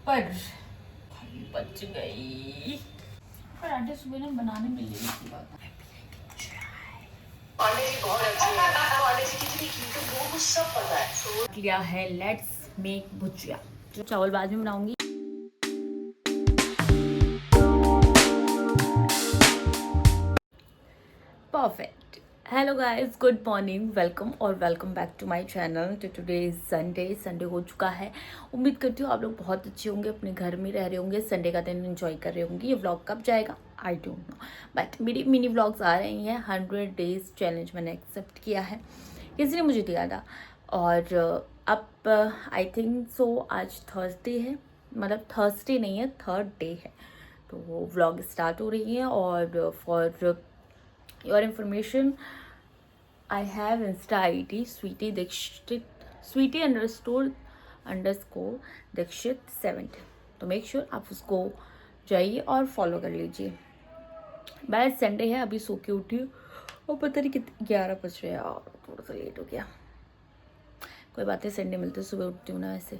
पर भाई बच गई। पराठे सुबह ना बनाने में लेने की बात है। पांडे जी बहुत अच्छे हैं। पांडे जी कितनी की तो वो कुछ सब पता है। किया है लेट्स मेक भुजिया। जो चावल बाद में बनाऊंगी। Perfect. Hello guys, good morning, welcome और welcome back to my channel. तो टुडे इज संडे हो चुका है। उम्मीद करती हूँ आप लोग बहुत अच्छे होंगे, अपने घर में रह रहे होंगे, संडे का दिन एंजॉय कर रहे होंगे। ये व्लॉग कब जाएगा आई डोंट नो, बट मेरी मिनी व्लॉग्स आ रही हैं। 100 डेज चैलेंज मैंने एक्सेप्ट किया है, किसी ने मुझे दिया था। और अब आई थिंक सो आज थर्सडे है, मतलब थर्सडे नहीं है, थर्ड डे है। तो वो व्लॉग स्टार्ट हो रही है। और for your information I have Insta ID sweetie_Dixit 7। तो मेक श्योर आप उसको जाइए और फॉलो कर लीजिए। भाई संडे है, अभी सो के उठी हूँ और पता नहीं कितने 11 बज रहे हैं और थोड़ा सा लेट हो गया। कोई बात नहीं, संडे मिलते सुबह उठती हूँ ना वैसे।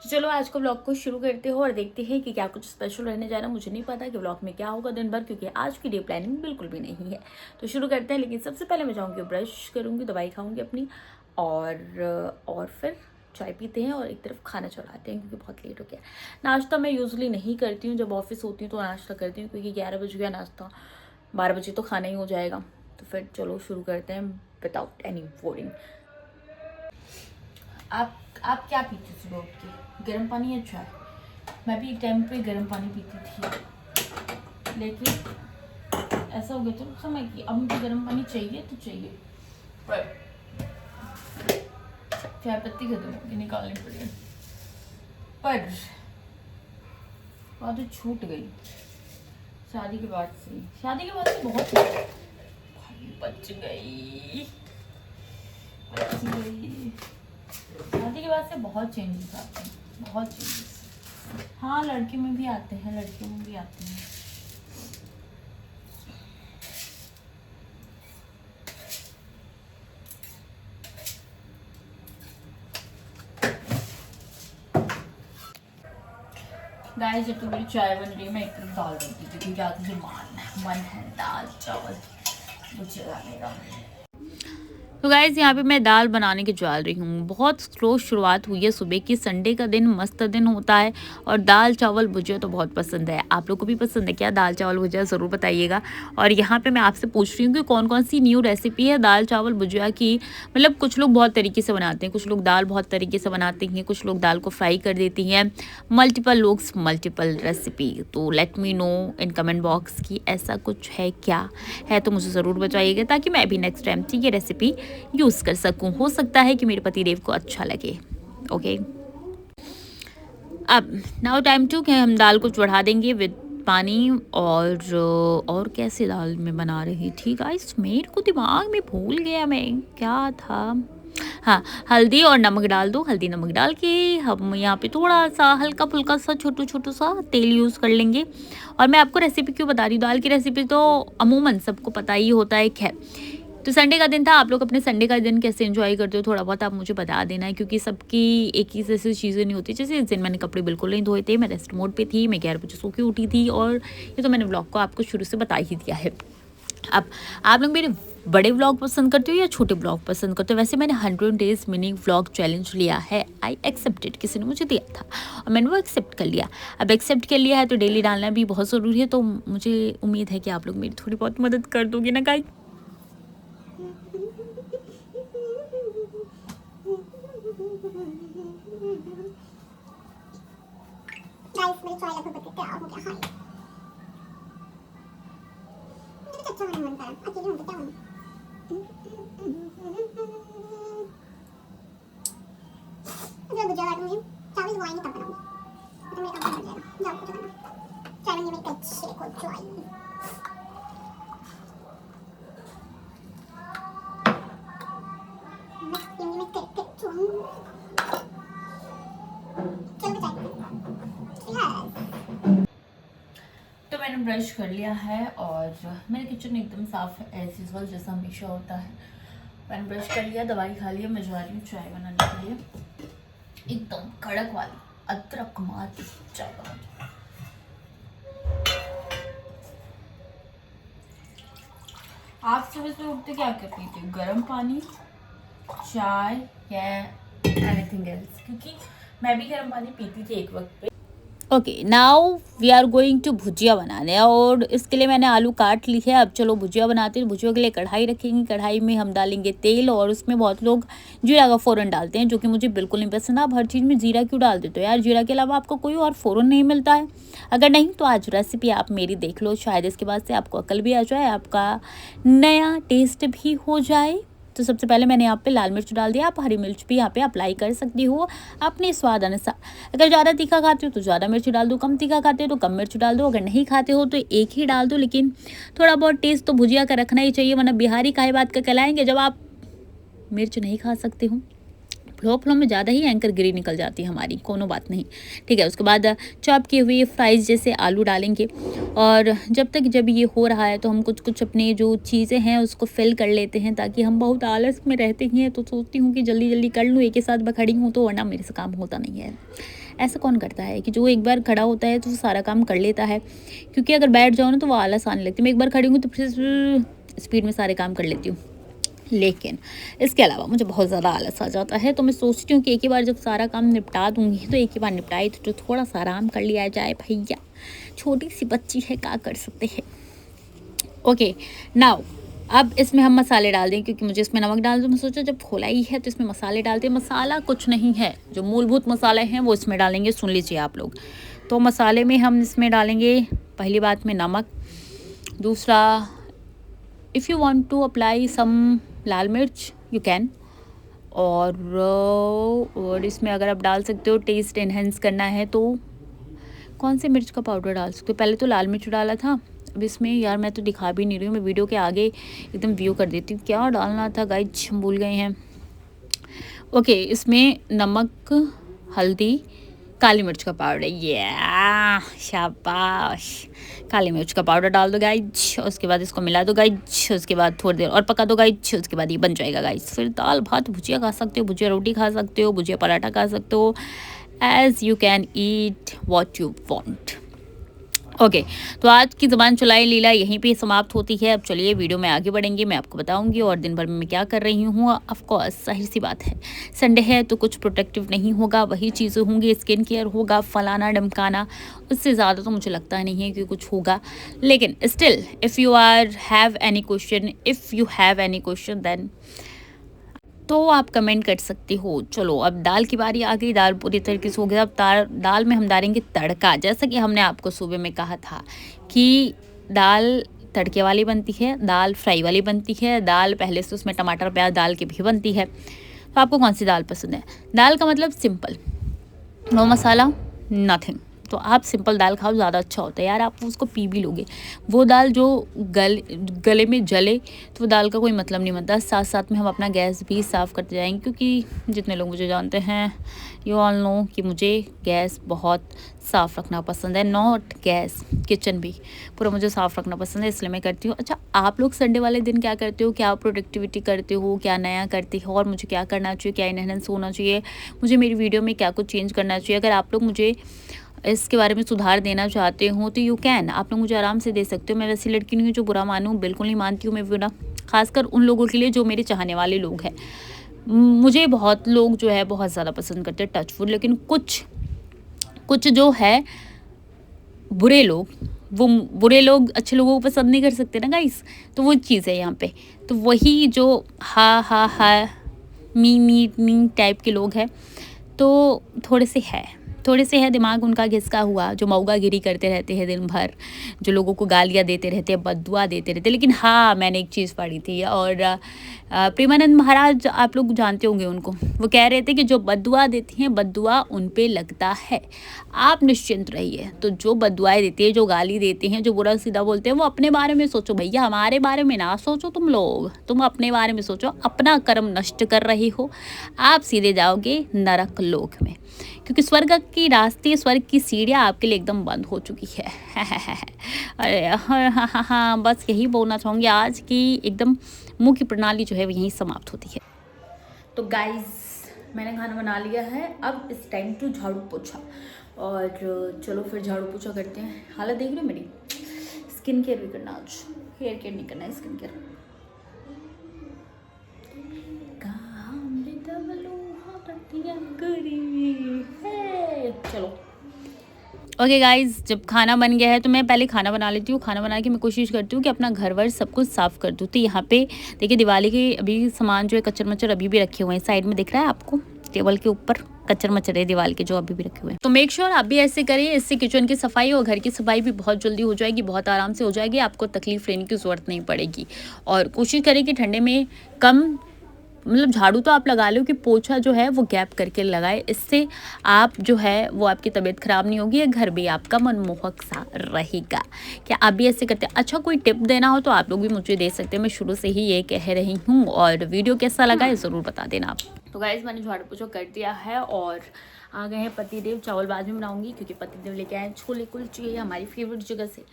तो चलो आज का व्लॉग को शुरू करते हो और देखते हैं कि क्या कुछ स्पेशल रहने जा रहा है। मुझे नहीं पता कि व्लॉग में क्या होगा दिन भर, क्योंकि आज की डे प्लानिंग बिल्कुल भी नहीं है। तो शुरू करते हैं, लेकिन सबसे पहले मैं जाऊँगी ब्रश करूँगी, दवाई खाऊँगी अपनी, और फिर चाय पीते हैं और एक तरफ खाना चढ़ाते हैं, क्योंकि बहुत लेट हो गया। नाश्ता मैं यूजुअली नहीं करती हूँ, जब ऑफिस होती हूँ तो नाश्ता करती हूँ, क्योंकि 11 बज गया, नाश्ता 12 बजे तो खाना ही हो जाएगा। तो फिर चलो शुरू करते हैं विदाउट एनी वॉरिंग। आप क्या पीते सुबह उठ के? गर्म पानी या चाय? मैं भी एक टाइम पे गर्म पानी पीती थी, लेकिन ऐसा हो गया तो समय कि अब मुझे गर्म पानी चाहिए तो चाहिए, पर चाय पत्ती खत्म होगी, निकालनी पड़ेगी। पर बात तो छूट गई शादी के बाद से। बहुत भाई बच गई। शादी के बाद से बहुत चेंजेस आते हैं, बहुत चेंजेस। हाँ, लड़की में भी आते हैं, लड़कियों में भी आते हैं। गाइस, जब तो मेरी चाय बन रही है, मैं एक तरफ दाल बनती थी, क्योंकि आज मुझे मन है दाल चावल मुझे मेरा। तो गाइस, यहाँ पे मैं दाल बनाने की डाल रही हूँ। बहुत स्लो शुरुआत हुई है सुबह की। संडे का दिन मस्त दिन होता है और दाल चावल भुजिया तो बहुत पसंद है। आप लोग को भी पसंद है क्या दाल चावल भुजिया? ज़रूर बताइएगा। और यहाँ पे मैं आपसे पूछ रही हूँ कि कौन कौन सी न्यू रेसिपी है दाल चावल भुजिया की। मतलब कुछ लोग बहुत तरीके से बनाते हैं, कुछ लोग दाल बहुत तरीके से बनाते हैं, कुछ लोग दाल को फ्राई कर देती हैं। मल्टीपल लोग मल्टीपल रेसिपी। तो let me know in comment box की ऐसा कुछ है क्या है, तो मुझे ज़रूर बताइएगा, ताकि मैं भी नेक्स्ट टाइम से ये रेसिपी यूज़ कर सकूं। हो सकता है कि मेरे पतिदेव को अच्छा लगे। ओके, अब नाउ टाइम टू कि हम दाल को चढ़ा देंगे विद पानी। और कैसे दाल में बना रही थी गाइस, मेरे को दिमाग में भूल गया मैं क्या था। हाँ, हल्दी और नमक डाल दो। हल्दी नमक डाल के हम यहाँ पे थोड़ा सा हल्का फुल्का सा छोटू सा तेल यूज़ कर लेंगे। और मैं आपको रेसिपी क्यों बता रही हूँ, दाल की रेसिपी तो अमूमन सबको पता ही होता है। खैर, तो संडे का दिन था, आप लोग अपने संडे का दिन कैसे एंजॉय करते हो थोड़ा बहुत आप मुझे बता देना है, क्योंकि सबकी एक ही जैसी चीज़ें नहीं होती। जैसे इस दिन मैंने कपड़े बिल्कुल नहीं धोए थे, मैं रेस्ट मोड पे थी, मैं 11 बजे सो के उठी थी, और ये तो मैंने व्लॉग को आपको शुरू से बता ही दिया है। अब आप लोग मेरे बड़े व्लॉग पसंद करते हो या छोटे व्लॉग पसंद करते हो? वैसे मैंने 100 डेज मिनी व्लॉग चैलेंज लिया है, आई एक्सेप्टेड, किसी ने मुझे दिया था और मैंने वो एक्सेप्ट कर लिया। अब एक्सेप्ट कर लिया है तो डेली डालना भी बहुत ज़रूरी है। तो मुझे उम्मीद है कि आप लोग मेरी थोड़ी बहुत मदद कर दोगे ना गाइस। मेरी चाय लगभग तैयार हो गया। हाय, मुझे अच्छा होने मन कर रहा है, अकेले होंगे क्या होंगे। अगर गुजरा काटूंगी, चावल उबालेंगे तब बनाऊंगी, तो मेरा काम हो जाएगा। जाओ कुछ करना, चाय बन गई मेरी कच्चे को चाय। मैं पीऊंगी, मैं करके चूंगी। चलो चाय तो मैंने ब्रश कर लिया है और मेरा किचन एकदम साफ है एज यूजुअल, जैसा हमेशा होता है। मैंने ब्रश कर लिया, दवाई खा लिया, मैं जा रही हूँ चाय बनाने के लिए, एकदम कड़क वाली। अदरक मार के चाय बना। आप सुबह से उठते क्या कर पीते हो? गर्म पानी, चाय या एनीथिंग एल्स? क्योंकि मैं भी गर्म पानी पीती थी एक वक्त पे। Okay, now we are going to bhujia बनाने, और इसके लिए मैंने आलू काट ली है। अब चलो भुजिया बनाते हैं। भुजिया के लिए कढ़ाई रखेंगे, कढ़ाई में हम डालेंगे तेल, और उसमें बहुत लोग जीरा का फ़ौरन डालते हैं, जो कि मुझे बिल्कुल नहीं पसंद। आप हर चीज़ में जीरा क्यों डाल देते हो यार? जीरा के अलावा आपको कोई और फ़ौरन नहीं मिलता है? अगर नहीं तो आज रेसिपी आप मेरी देख लो, शायद इसके बाद से आपको अकल भी आ जाए, आपका नया टेस्ट भी हो जाए। तो सबसे पहले मैंने यहाँ पे लाल मिर्च डाल दिया। आप हरी मिर्च भी यहाँ पे अप्लाई कर सकती हो अपने स्वाद अनुसार। अगर ज़्यादा तीखा खाते हो तो ज़्यादा मिर्च डाल दो, कम तीखा खाते हो तो कम मिर्च डाल दो। अगर नहीं खाते हो तो एक ही डाल दो, लेकिन थोड़ा बहुत टेस्ट तो भुजिया का रखना ही चाहिए, वरना बिहारी काहे बात का कहलाएंगे जब आप मिर्च नहीं खा सकते हो। फ्लो में ज़्यादा ही एंकर गिरी निकल जाती है हमारी, कोनो बात नहीं, ठीक है। उसके बाद चॉप किए हुए फ्राइज़ जैसे आलू डालेंगे, और जब ये हो रहा है तो हम कुछ कुछ अपने जो चीज़ें हैं उसको फिल कर लेते हैं, ताकि हम बहुत आलस में रहते हैं तो सोचती हूँ कि जल्दी जल्दी कर लूँ, एक ही साथ मैं खड़ी हूँ तो, वरना मेरे से काम होता नहीं है। ऐसा कौन करता है कि जो एक बार खड़ा होता है तो वो सारा काम कर लेता है? क्योंकि अगर बैठ जाओ ना तो वो आलस आने लगती है। मैं एक बार खड़ी हूँ तो फिर स्पीड में सारे काम कर लेती हूँ, लेकिन इसके अलावा मुझे बहुत ज़्यादा आलस आ जाता है। तो मैं सोचती हूँ कि एक ही बार जब सारा काम निपटा दूँगी तो एक ही बार निपटाई तो थोड़ा सा आराम कर लिया जाए। भैया छोटी सी बच्ची है, क्या कर सकते हैं। ओके, नाउ अब इसमें हम मसाले डाल दें, क्योंकि मुझे इसमें नमक डाल दूँ। मैं सोचा जब खोला ही है तो इसमें मसाले डालते हैं। मसाला कुछ नहीं है, जो मूलभूत मसाले हैं वो इसमें डालेंगे, सुन लीजिए आप लोग। तो मसाले में हम इसमें डालेंगे पहली बात में नमक, दूसरा if you want to apply some lal mirch you can, और इसमें अगर आप डाल सकते हो टेस्ट एनहेंस करना है तो कौन से मिर्च का पाउडर डाल सकते हो। पहले तो लाल मिर्च डाला था, अब इसमें यार मैं तो दिखा भी नहीं रही हूँ, मैं वीडियो के आगे एकदम व्यू कर देती हूँ। क्या डालना था गाइज, हम भूल गए हैं। ओके, इसमें नमक, हल्दी, काली मिर्च का पाउडर, ये शाबाश, काली मिर्च का पाउडर डाल दो गाइज। उसके बाद इसको मिला दो गाइज, उसके बाद थोड़ी देर और पका दो गाइज। उसके बाद ये बन जाएगा गाइज। फिर दाल भात भुजिया खा सकते हो, भुजिया रोटी खा सकते हो, भुजिया पराठा खा सकते हो, as you can eat what you want. Okay, तो आज की ज़बान चुलाई लीला यहीं पे समाप्त होती है। अब चलिए वीडियो में आगे बढ़ेंगे, मैं आपको बताऊंगी और दिन भर में मैं क्या कर रही हूँ। ऑफ कोर्स जाहिर सी बात है संडे है तो कुछ प्रोटेक्टिव नहीं होगा, वही चीज़ें होंगी, स्किन केयर होगा, फलाना डमकाना, उससे ज़्यादा तो मुझे लगता नहीं है कि कुछ होगा। लेकिन still if you have any question then तो आप कमेंट कर सकती हो। चलो अब दाल की बारी आ गई, दाल पूरी तरीके से हो गया। अब दाल में हम डालेंगे तड़का। जैसा कि हमने आपको सुबह में कहा था कि दाल तड़के वाली बनती है, दाल फ्राई वाली बनती है, दाल पहले से उसमें टमाटर प्याज डाल के भी बनती है। तो आपको कौन सी दाल पसंद है? दाल का मतलब सिंपल, नो मसाला, नथिंग। तो आप सिंपल दाल खाओ, ज़्यादा अच्छा होता है यार। आप उसको पी भी लोगे। वो दाल जो गले में जले तो वो दाल का कोई मतलब नहीं बनता। साथ साथ में हम अपना गैस भी साफ़ करते जाएंगे, क्योंकि जितने लोग मुझे जानते हैं, यू ऑल नो कि मुझे गैस बहुत साफ़ रखना पसंद है। नॉट गैस, किचन भी पूरा मुझे साफ़ रखना पसंद है, इसलिए मैं करती हूँ। अच्छा, आप लोग संडे वाले दिन क्या करते हो? क्या प्रोडक्टिविटी करते हो? क्या नया करते हो? और मुझे क्या करना चाहिए? क्या इनहेंस होना चाहिए? मुझे मेरी वीडियो में क्या कुछ चेंज करना चाहिए? अगर आप लोग मुझे इसके बारे में सुधार देना चाहते हो तो यू कैन, आप लोग मुझे आराम से दे सकते हो। मैं वैसी लड़की नहीं हूँ जो बुरा मानूँ, बिल्कुल नहीं मानती हूँ मैं बुरा, खासकर उन लोगों के लिए जो मेरे चाहने वाले लोग हैं। मुझे बहुत लोग जो है बहुत ज़्यादा पसंद करते हैं, टचवुड, लेकिन कुछ जो है बुरे लोग, वो बुरे लोग अच्छे लोगों को पसंद नहीं कर सकते ना गाइस। तो वो चीज़ है यहाँ पे। तो वही जो हा मी टाइप के लोग हैं, तो थोड़े से है दिमाग उनका घिसका हुआ, जो मऊगागिरी करते रहते हैं दिन भर, जो लोगों को गालियाँ देते रहते हैं, बद्दुआ देते रहते हैं। लेकिन हाँ, मैंने एक चीज़ पढ़ी थी, और प्रेमानंद महाराज, आप लोग जानते होंगे उनको, वो कह रहे थे कि जो बद्दुआ देती हैं बद्दुआ उन पे लगता है। आप निश्चिंत रहिए। तो जो बद्दुआएं देती है, जो गाली देते हैं, जो बुरा सीधा बोलते हैं, वो अपने बारे में सोचो भैया, हमारे बारे में ना सोचो। तुम लोग, तुम अपने बारे में सोचो। अपना कर्म नष्ट कर रहे हो, आप सीधे जाओगे नरक लोक में, क्योंकि स्वर्ग की रास्ते, स्वर्ग की सीढ़ियाँ आपके लिए एकदम बंद हो चुकी है। अरे हाँ, बस यही बोलना चाहूँगी। आज की एकदम मुख्य प्रणाली जो है वो यहीं समाप्त होती है। तो गाइज मैंने खाना बना लिया है, अब इस टाइम टू झाड़ू पोछा। और चलो फिर झाड़ू पोछा करते हैं। हालत देख रहे हो मेरी, स्किन केयर भी करना आज, हेयर केयर नहीं करना है, स्किन केयर। चलो ओके गाइज, जब खाना बन गया है तो मैं पहले खाना बना लेती हूँ। खाना बना के मैं कोशिश करती हूँ कि अपना घर वर सब कुछ साफ़ कर दूँ। तो यहाँ पे देखिए दिवाली के अभी सामान जो है कच्चर मच्चर अभी भी रखे हुए हैं, साइड में दिख रहा है आपको टेबल के ऊपर कच्चर मच्चर है दीवार के जो अभी भी रखे हुए हैं। तो मेक श्योर आप भी ऐसे करिए, इससे किचन की सफाई और घर की सफाई भी बहुत जल्दी हो जाएगी, बहुत आराम से हो जाएगी, आपको तकलीफ लेने की ज़रूरत नहीं पड़ेगी। और कोशिश करें कि ठंडे में कम, मतलब झाड़ू तो आप लगा लो कि पोछा जो है वो गैप करके लगाए, इससे आप जो है वो आपकी तबीयत ख़राब नहीं होगी, घर भी आपका मनमोहक सा रहेगा। क्या आप भी ऐसे करते हैं? अच्छा कोई टिप देना हो तो आप लोग भी मुझे दे सकते हैं, मैं शुरू से ही ये कह रही हूँ। और वीडियो कैसा लगा है ज़रूर बता देना आप। तो गाइस मैंने झाड़ू पोछा कर दिया है और आ गए हैं पतिदेव। चावल बाद में बनाऊँगी क्योंकि पतिदेव लेके आए छोले कुलचे हमारी फेवरेट जगह से,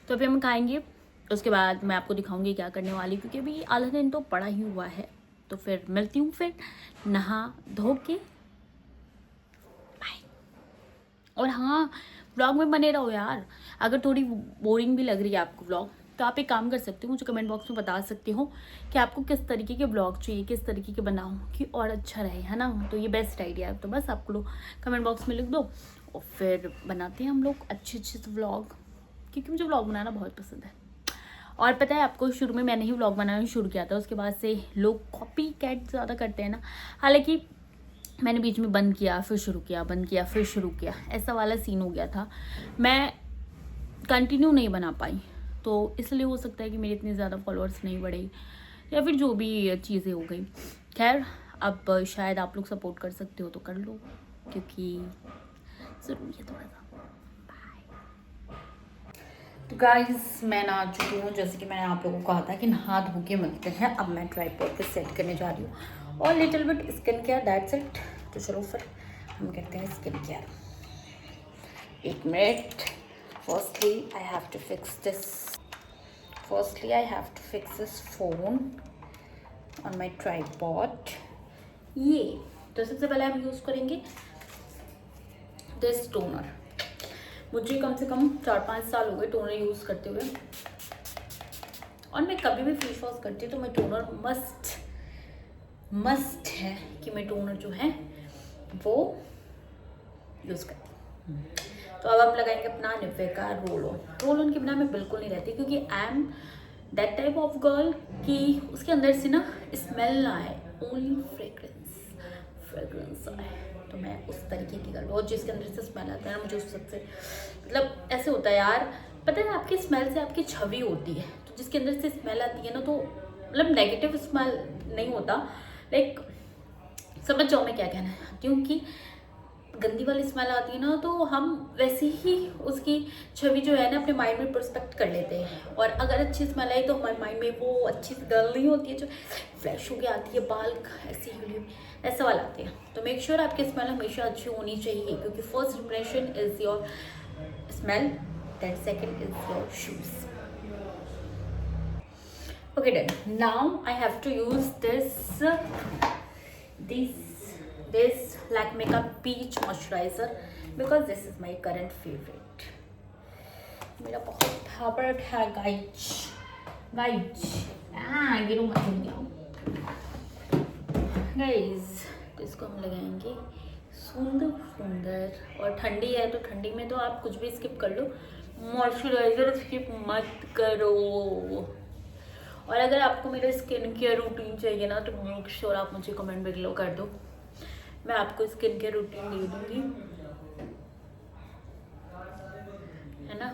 तो अभी हम खाएँगे। उसके बाद मैं आपको दिखाऊँगी क्या करने वाली, क्योंकि अभी आधा दिन तो पड़ा ही हुआ है। तो फिर मिलती हूँ फिर नहा धो के, बाय। और हाँ, व्लॉग में बने रहो यार। अगर थोड़ी बोरिंग भी लग रही है आपको व्लॉग, तो आप एक काम कर सकते हो, मुझे कमेंट बॉक्स में बता सकते हो कि आपको किस तरीके के व्लॉग चाहिए, किस तरीके के बनाऊँ कि और अच्छा रहे, है ना। तो ये बेस्ट आइडिया है, तो बस आप लोग कमेंट बॉक्स में लिख दो और फिर बनाते हैं हम लोग अच्छे अच्छे से व्लॉग, क्योंकि मुझे व्लॉग बनाना बहुत पसंद है। और पता है आपको, शुरू में मैंने ही व्लॉग बनाना शुरू किया था, उसके बाद से लोग कॉपी कैट ज़्यादा करते हैं ना। हालांकि मैंने बीच में बंद किया फिर शुरू किया, बंद किया फिर शुरू किया, ऐसा वाला सीन हो गया था, मैं कंटिन्यू नहीं बना पाई। तो इसलिए हो सकता है कि मेरे इतने ज़्यादा फॉलोअर्स नहीं बढ़े या फिर जो भी चीज़ें हो गई। खैर अब शायद आप लोग सपोर्ट कर सकते हो तो कर लो, क्योंकि ज़रूरी है थोड़ा सा। तो गाइस मैं नहा चुकी हूँ, जैसे कि मैंने आप लोगों को कहा था कि नहा धो के मिलते हैं। अब मैं ट्राइपॉड पे सेट करने जा रही हूँ और little bit skin care, that's it. तो चलो फिर हम करते हैं स्किन केयर। एक minute, firstly I have to fix this phone on my tripod. ये तो सबसे पहले हम यूज़ करेंगे दिस टोनर। मुझे कम से कम 4-5 साल हो गए टोनर यूज़ करते हुए, और मैं कभी भी फेस वॉश करती हूँ तो मैं टोनर मस्ट है कि मैं टोनर जो है वो यूज़ करती हूँ। तो अब हम लगाएंगे अपना निवे का रोल ऑन के बिना मैं बिल्कुल नहीं रहती, क्योंकि I am that type of girl कि उसके अंदर से ना स्मेल ना आए, ओनली फ्रेग्रेंस आए। तो मैं उस तरीके की गर्ल, और जिसके अंदर से स्मेल आता है ना, मुझे उस सबसे मतलब ऐसे होता है यार, पता है ना आपकी स्मेल से आपकी छवि होती है, तो जिसके अंदर से स्मेल आती है ना, तो मतलब नेगेटिव स्मेल नहीं होता, लाइक समझ जाओ मैं क्या कहना चाहती हूँ कि गंदी वाली स्मेल आती है ना, तो हम वैसे ही उसकी छवि जो है ना अपने माइंड में प्रोस्पेक्ट कर लेते हैं। और अगर अच्छी स्मेल आई तो हमारे माइंड में वो अच्छी गर्ल नहीं होती है जो फ्रेश होके आती है, बाल ऐसी हुई ऐसा वाला आती है। तो मेक श्योर आपकी स्मेल हमेशा अच्छी होनी चाहिए, क्योंकि first impression is your smell, then second is your shoes. Okay, done. Now I have to use this Lakme का Peach Moisturizer because this is my current favorite. मेरा बहुत फेवरेट है गाइज। गिरो मत गाइज। तो इसको हम लगाएंगे सुंदर। और ठंडी है तो ठंडी में तो आप कुछ भी स्किप कर लो, मॉइस्चराइजर स्किप मत करो। और अगर आपको मेरा स्किन केयर रूटीन चाहिए ना, तो मेक श्योर आप मुझे कमेंट में बिलो कर दो, मैं आपको स्किन केयर रूटीन दे दूँगी, है ना।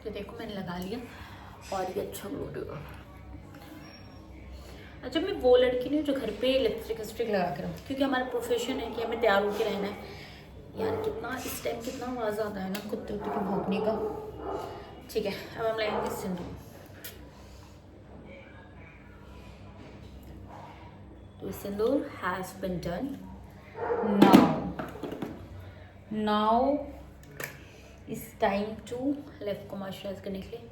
तो देखो मैंने लगा लिया और ये अच्छा ग्लो देगा। अच्छा मैं वो लड़की नहीं जो घर पे लिपस्टिक लगा के रखूँ, क्योंकि हमारा प्रोफेशन है कि हमें तैयार होकर रहना है। यार कितना इस टाइम कितना आवाज़ आता है ना कुत्ते के भौंकने का। ठीक है, अब हम लगाएंगे सिंदूर। तो sindoor has been done. Now it's time to lip को मॉइस्चराइज करने के लिए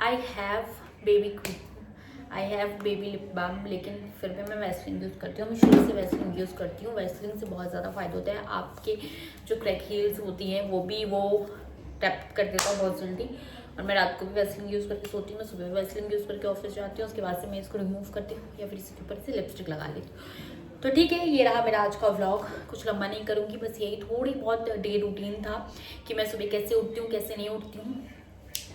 I have baby lip balm, लेकिन फिर भी मैं वैसलीन यूज़ करती हूँ। मैं शुरू से वैसलीन यूज़ करती हूँ। वैसलीन से बहुत ज़्यादा फ़ायदा होता है। आपके जो क्रैक हील्स होती हैं वो टैप कर देता हूँ बहुत जल्दी। और मैं रात को भी वैसलीन यूज़ करके सोती हूँ। मैं सुबह भी वैसलीन यूज़ करके ऑफिस जाती हूँ। उसके बाद से मैं इसको रिमूव करती हूँ या फिर इसके ऊपर से लिपस्टिक लगा लेती हूँ। तो ठीक है, ये रहा मेरा आज का व्लॉग। कुछ लंबा नहीं करूँगी, बस यही थोड़ी बहुत डे रूटीन था कि मैं सुबह कैसे उठती हूँ, कैसे नहीं उठती हूँ।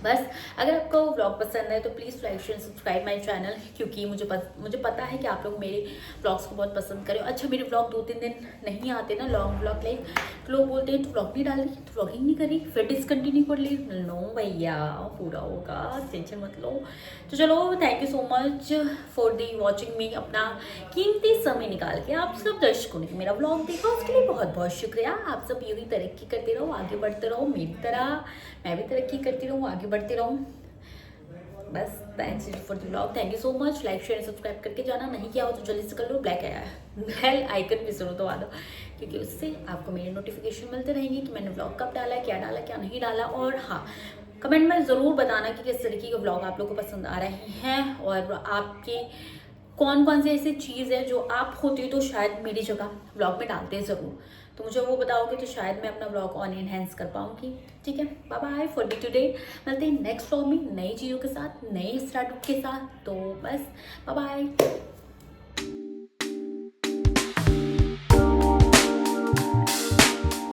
बस अगर आपको व्लॉग पसंद है तो please like share subscribe my channel, क्योंकि मुझे पता है कि आप लोग मेरे व्लॉग्स को बहुत पसंद करें। अच्छा, मेरे व्लॉग 2-3 दिन नहीं आते ना, लॉन्ग व्लॉग लाइक, तो लोग बोलते हैं तो व्लॉग नहीं डाल रही, तो व्लॉगिंग नहीं कर रही, फिर डिसकंटिन्यू कर ली। नो भैया, पूरा होगा, टेंशन मत लो। तो चलो, thank you so much for the watching मी। अपना कीमती समय निकाल के आप सब दर्शकों ने मेरा व्लॉग देखा, उसके लिए बहुत बहुत शुक्रिया। आप सब यूँ ही तरक्की करते रहो, आगे बढ़ते रहो मेरी तरह, मैं भी तरक्की करती रहूँ, आगे बढ़ते रहूँ। बस thanks for the vlog, thank you so much. Like share subscribe करके जाना, नहीं किया हो तो जल्दी से कर लो। बेल आइकन भी जरूर दबा दो, क्योंकि उससे आपको मेरे नोटिफिकेशन मिलते रहेंगे कि मैंने व्लॉग कब डाला, क्या नहीं डाला। और हाँ, कमेंट में ज़रूर बताना कि किस तरीके के व्लॉग आप लोगों को पसंद आ रहे हैं, और आपके कौन कौन सी ऐसी चीज़ है जो आप होती तो शायद मेरी जगह व्लॉग में डालते ज़रूर। तो मुझे वो बताओगे तो शायद मैं अपना व्लॉग और एनहेंस कर पाऊँगी। ठीक है, bye bye for the today. मिलते हैं नेक्स्ट व्लॉग में नई चीज़ों के साथ, नए स्टार्टअप के साथ। तो बस बाय बाय।